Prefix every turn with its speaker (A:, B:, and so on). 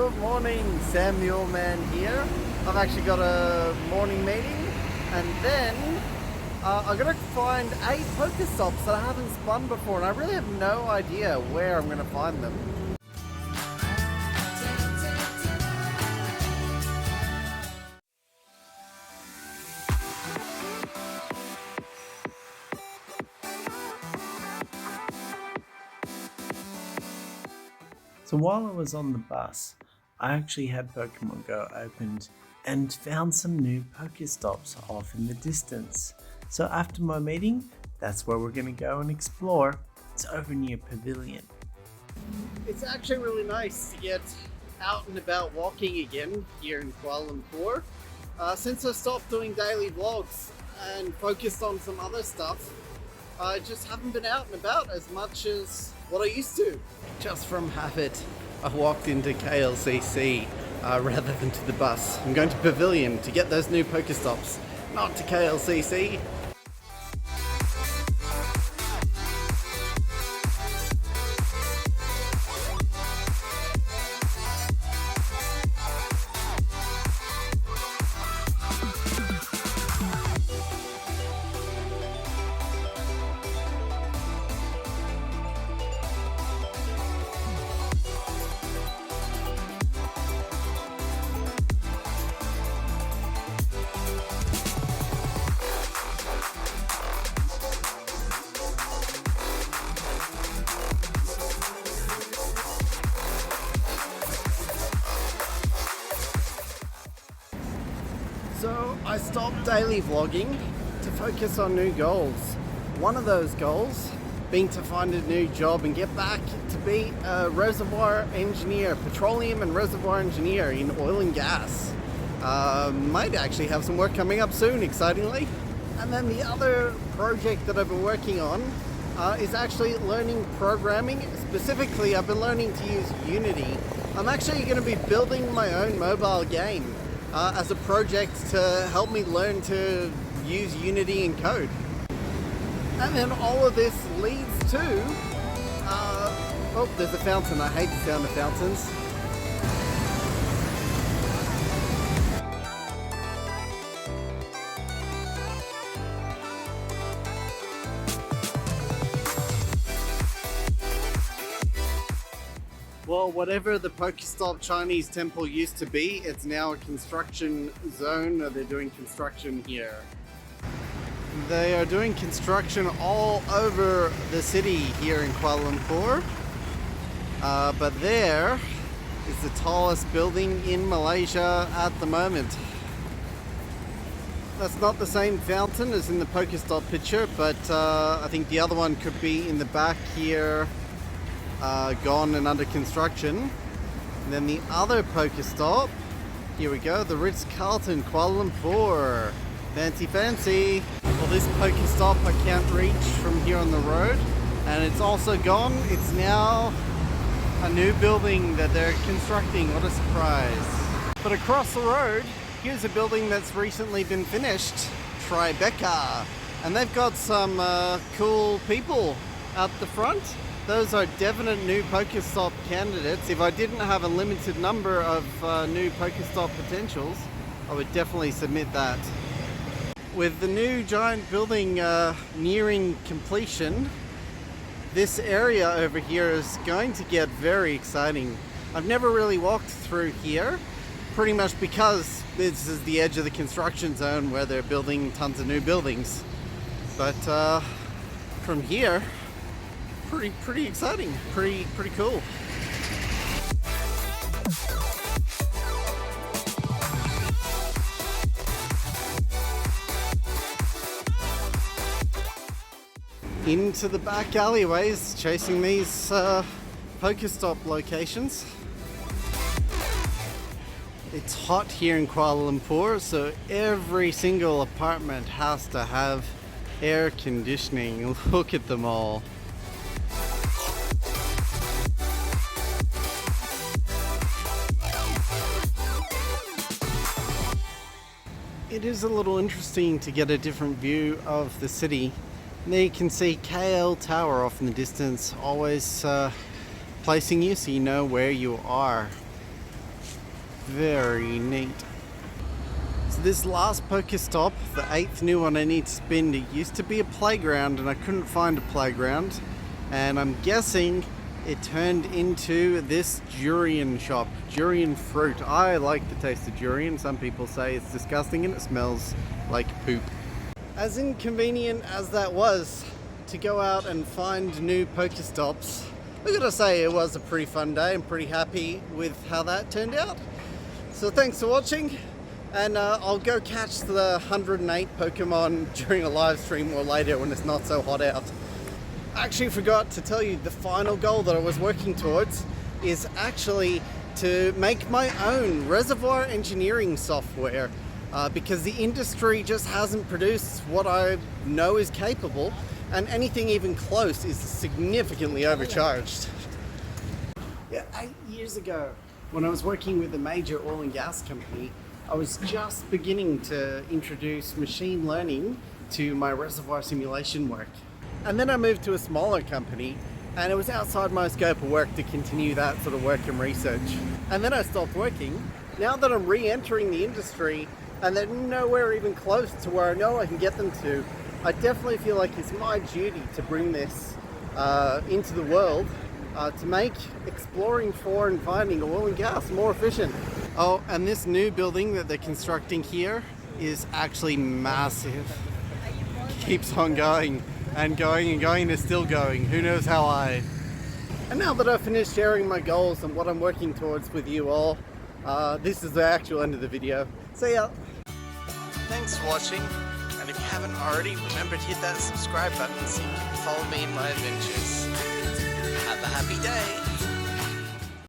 A: Good morning, SamTheOilMan here. I've actually got a morning meeting, and then I'm gonna find 8 Pokestops that I haven't spun before, and I really have no idea where I'm gonna find them.
B: So while I was on the bus, I actually had Pokemon Go opened and found some new Pokestops off in the distance. So after my meeting, that's where we're going to go and explore. It's over near Pavilion.
A: It's actually really nice to get out and about walking again here in Kuala Lumpur. Since I stopped doing daily vlogs and focused on some other stuff, I just haven't been out and about as much as what I used to. Just from habit, I walked into KLCC rather than to the bus. I'm going to Pavilion to get those new Pokestops, not to KLCC. So I stopped daily vlogging to focus on new goals. One of those goals being to find a new job and get back to be a reservoir engineer, petroleum and reservoir engineer in oil and gas. Might actually have some work coming up soon, excitingly. And then the other project that I've been working on is actually learning programming. Specifically, I've been learning to use Unity. I'm actually going to be building my own mobile game as a project to help me learn to use Unity and code. And then all of this leads to, oh, there's a fountain. I hate the sound of fountains. Well, whatever the Pokestop Chinese temple used to be, it's now a construction zone. They're doing construction here. They are doing construction all over the city here in Kuala Lumpur. But there is the tallest building in Malaysia at the moment. That's not the same fountain as in the Pokestop picture, but I think the other one could be in the back here. Gone and under construction. And then the other Pokestop, here we go, the Ritz-Carlton Kuala Lumpur. Fancy, fancy. Well, this Pokestop I can't reach from here on the road, and it's also gone. It's now a new building that they're constructing. What a surprise. But across the road, here's a building that's recently been finished, Tribeca. And they've got some cool people out the front. Those are definite new Pokestop candidates. If I didn't have a limited number of new Pokestop potentials, I would definitely submit that. With the new giant building nearing completion, this area over here is going to get very exciting. I've never really walked through here, pretty much because this is the edge of the construction zone where they're building tons of new buildings. But from here, pretty exciting, pretty cool. Into the back alleyways, chasing these Pokestop locations. It's hot here in Kuala Lumpur, so every single apartment has to have air conditioning. Look at them all. It is a little interesting to get a different view of the city. There you can see KL Tower off in the distance, always placing you so you know where you are. Very neat. So this last Pokestop, the 8th new one I need to spin, it used to be a playground and I couldn't find a playground. And I'm guessing it turned into this durian shop, durian fruit. I like the taste of durian. Some people say it's disgusting and it smells like poop. As inconvenient as that was to go out and find new Pokestops, I gotta say it was a pretty fun day. I'm pretty happy with how that turned out. So thanks for watching, and I'll go catch the 108 Pokemon during a live stream or later when it's not so hot out. I actually forgot to tell you the final goal that I was working towards is actually to make my own reservoir engineering software because the industry just hasn't produced what I know is capable, and anything even close is significantly overcharged. Yeah, 8 years ago, when I was working with a major oil and gas company, I was just beginning to introduce machine learning to my reservoir simulation work. And then I moved to a smaller company, and it was outside my scope of work to continue that sort of work and research. And then I stopped working. Now that I'm re-entering the industry, and they're nowhere even close to where I know I can get them to, I definitely feel like it's my duty to bring this into the world to make exploring for and finding oil and gas more efficient. Oh, and this new building that they're constructing here is actually massive. Keeps on going and going and going, it's still going. Who knows how high. And now that I've finished sharing my goals and what I'm working towards with you all, this is the actual end of the video. See ya! Thanks for watching, and if you haven't already, remember to hit that subscribe button so you can follow me in my adventures. Have a happy day!